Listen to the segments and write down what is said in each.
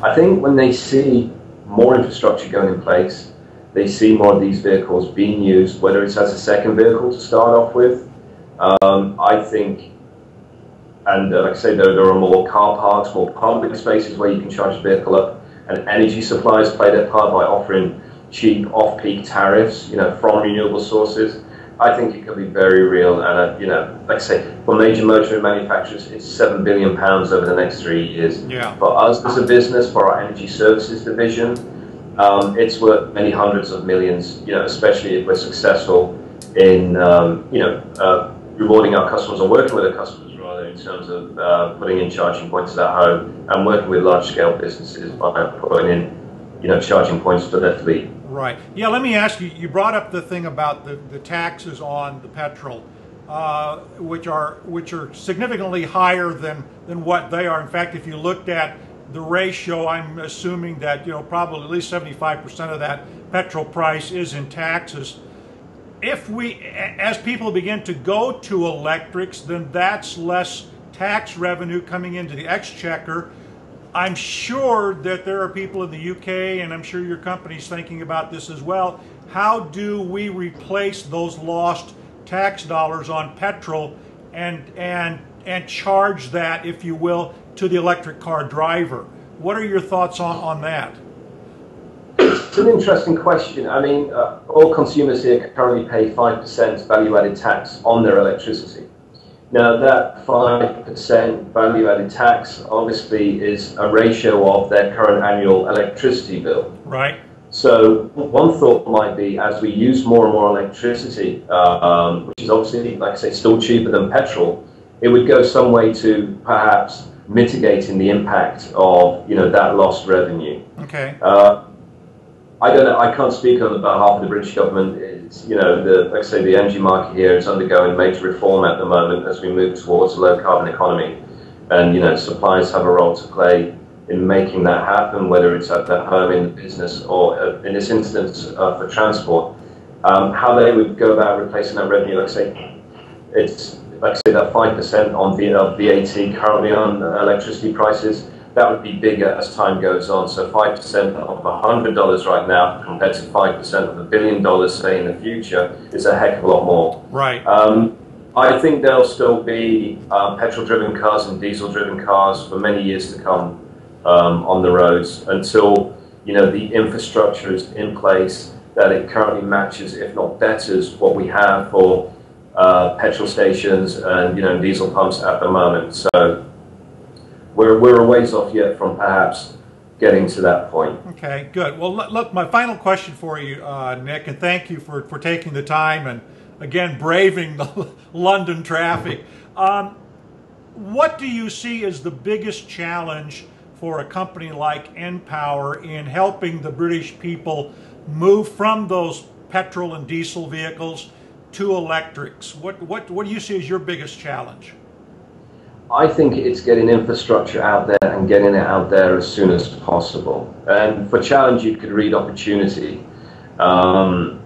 I think when they see more infrastructure going in place, they see more of these vehicles being used, whether it's as a second vehicle to start off with. I think, and like I say, there are more car parks, more public spaces where you can charge the vehicle up, and energy suppliers play their part by offering cheap off-peak tariffs, from renewable sources. I think it could be very real, and like I say, for major motor manufacturers, it's £7 billion over the next 3 years. Yeah. For us as a business, for our energy services division, it's worth many hundreds of millions. Especially if we're successful in rewarding our customers or working with our customers rather in terms of putting in charging points at home and working with large-scale businesses by putting in charging points for their fleet. Right. Yeah, let me ask you, you brought up the thing about the taxes on the petrol, which are significantly higher than what they are. In fact, if you looked at the ratio, I'm assuming that probably at least 75% of that petrol price is in taxes. If as people begin to go to electrics, then that's less tax revenue coming into the exchequer. I'm sure that there are people in the UK, and I'm sure your company's thinking about this as well. How do we replace those lost tax dollars on petrol and charge that, if you will, to the electric car driver? What are your thoughts on that? It's an interesting question. I mean, all consumers here currently pay 5% value-added tax on their electricity. Now, that 5% value-added tax obviously is a ratio of their current annual electricity bill. Right. So one thought might be, as we use more and more electricity, which is obviously, like I say, still cheaper than petrol, it would go some way to perhaps mitigating the impact of that lost revenue. Okay. I don't know. I can't speak on behalf of the British government. It's, like I say, the energy market here is undergoing major reform at the moment as we move towards a low carbon economy, and suppliers have a role to play in making that happen, whether it's at the home, in the business, or in this instance for transport. How they would go about replacing that revenue, like I say, it's like I say that 5% on VAT currently on electricity prices. That would be bigger as time goes on. So 5% of $100 right now compared to 5% of $1 billion, say, in the future, is a heck of a lot more. Right. I think there'll still be petrol-driven cars and diesel-driven cars for many years to come on the roads until the infrastructure is in place that it currently matches, if not betters, what we have for petrol stations and diesel pumps at the moment. So we're a ways off yet from perhaps getting to that point. Okay, good. Well, look, my final question for you, Nick, and thank you for taking the time and, again, braving the London traffic. What do you see as the biggest challenge for a company like nPower in helping the British people move from those petrol and diesel vehicles to electrics? What do you see as your biggest challenge? I think it's getting infrastructure out there and getting it out there as soon as possible. And for challenge, you could read opportunity. Like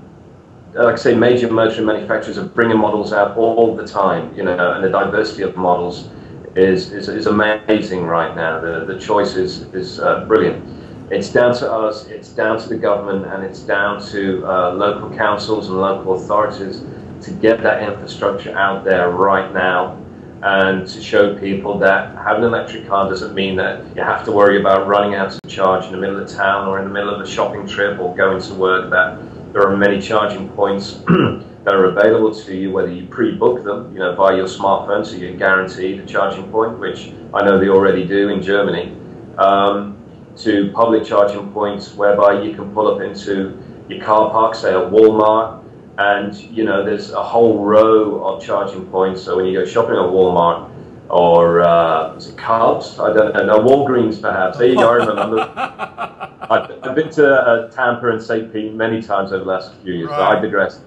I say, major motor manufacturers are bringing models out all the time, and the diversity of models is amazing right now. The choice is brilliant. It's down to us, it's down to the government, and it's down to local councils and local authorities to get that infrastructure out there right now, and to show people that having an electric car doesn't mean that you have to worry about running out of charge in the middle of town or in the middle of a shopping trip or going to work, that there are many charging points that are available to you, whether you pre-book them, via your smartphone, so you're guaranteed a charging point, which I know they already do in Germany, to public charging points whereby you can pull up into your car park, say at Walmart, and there's a whole row of charging points. So when you go shopping at Walmart or is it Cards? I don't know. No, Walgreens perhaps. There you go. I remember. I've been to Tampa and St. Pete many times over the last few years. Right. But I digress.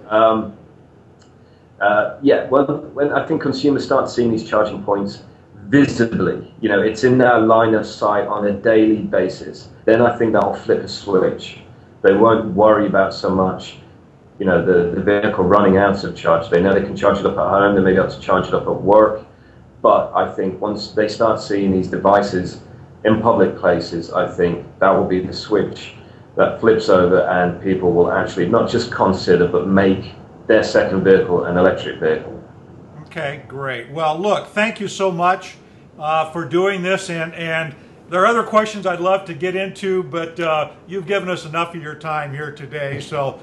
Yeah. Well, when I think consumers start seeing these charging points visibly, it's in their line of sight on a daily basis, then I think that'll flip a switch. They won't worry about so much the vehicle running out of charge. They know they can charge it up at home, they may be able to charge it up at work, but I think once they start seeing these devices in public places, I think that will be the switch that flips over, and people will actually not just consider but make their second vehicle an electric vehicle. Okay, great. Well, look, thank you so much for doing this, and there are other questions I'd love to get into, but you've given us enough of your time here today. So,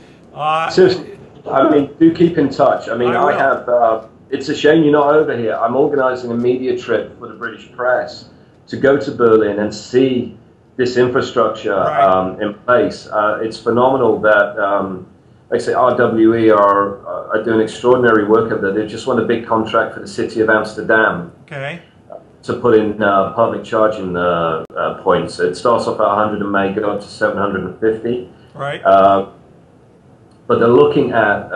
seriously, I mean, do keep in touch. I mean, I have. It's a shame you're not over here. I'm organising a media trip for the British press to go to Berlin and see this infrastructure in place. It's phenomenal that, like I say, RWE are doing extraordinary work over there. They just won a big contract for the city of Amsterdam. Okay. To put in public charging points. It starts off at 100 and may go up to 750. Right. But they're looking at,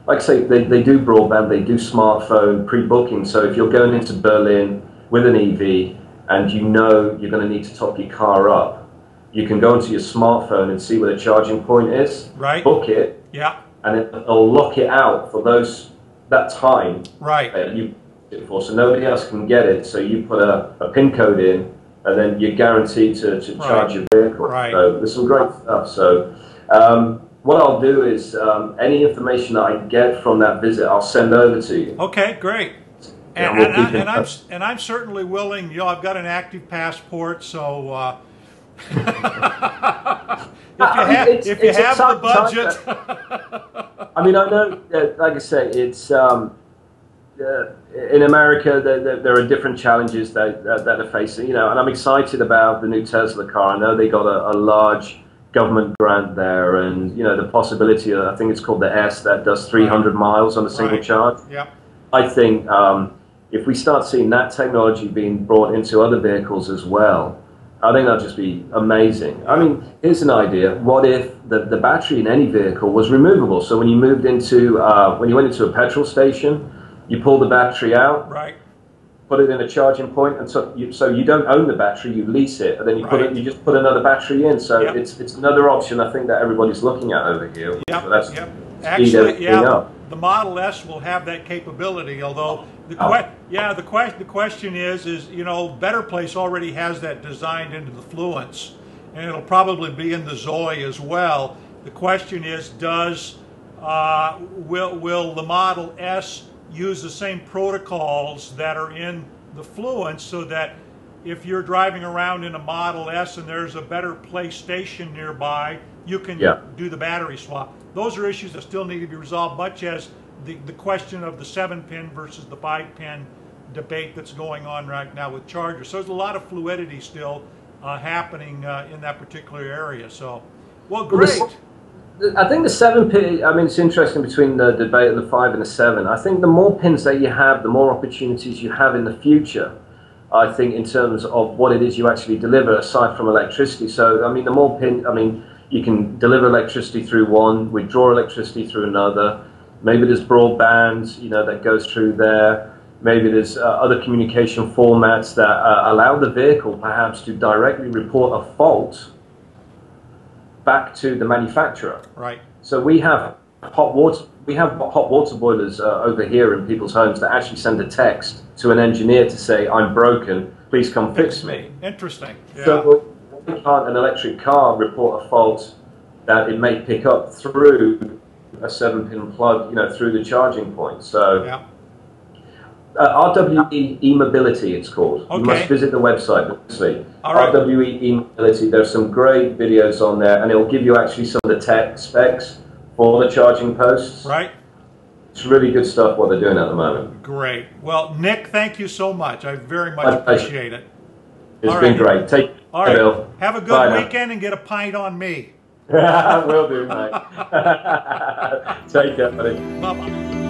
like I say, they do broadband, they do smartphone pre-booking. So if you're going into Berlin with an EV and you know you're going to need to top your car up, you can go into your smartphone and see where the charging point is. Right. Book it. Yeah. And it'll lock it out for that time. Right. You it for, so nobody else can get it. So you put a PIN code in, and then you're guaranteed to charge your vehicle. Right. So there's some great stuff. So what I'll do is any information that I get from that visit, I'll send over to you. Okay, great. And I'm certainly willing. You know, I've got an active passport, so if you have the budget. I mean, I know, like I say, it's in America there are different challenges that are facing. You know, and I'm excited about the new Tesla car. I know they got a large government grant there, and you know the possibility. I think it's called the S that does 300 miles on a single charge. Yeah. I think if we start seeing that technology being brought into other vehicles as well, I think that'll just be amazing. I mean, here's an idea. What if the battery in any vehicle was removable? So when you moved into, when you went into a petrol station, you pull the battery out, right, put it in a charging point, and so you don't own the battery, you lease it, and then you you just put another battery in. So it's another option I think that everybody's looking at over here. Yep. So that's actually, the Model S will have that capability. Although the question is you know, Better Place already has that designed into the Fluence, and it'll probably be in the Zoe as well. The question is, will the Model S use the same protocols that are in the Fluence, so that if you're driving around in a Model S and there's a Better Place station nearby, you can do the battery swap. Those are issues that still need to be resolved, much as the question of the 7-pin versus the 5-pin debate that's going on right now with chargers. So there's a lot of fluidity still happening in that particular area. So, well, great. I think the 7-pin, I mean, it's interesting between the debate of the 5 and the 7. I think the more pins that you have, the more opportunities you have in the future, I think, in terms of what it is you actually deliver, aside from electricity. So, I mean, the more pin, I mean, you can deliver electricity through one, withdraw electricity through another. Maybe there's broadband, you know, that goes through there. Maybe there's other communication formats that allow the vehicle perhaps to directly report a fault back to the manufacturer. Right. So we have hot water boilers over here in people's homes that actually send a text to an engineer to say, "I'm broken, please come fix me." Interesting. Yeah. So why can't an electric car report a fault that it may pick up through a 7-pin plug, you know, through the charging point? So RWE e-mobility, it's called. Okay. You must visit the website, obviously. All right. RWE e-mobility, there's some great videos on there, and it'll give you actually some of the tech specs for the charging posts. Right. It's really good stuff what they're doing at the moment. Great. Well, Nick, thank you so much. I very much appreciate it. It's been great. Take care, Bill. Have a good weekend and get a pint on me. Will do, mate. Take care, buddy. Bye-bye.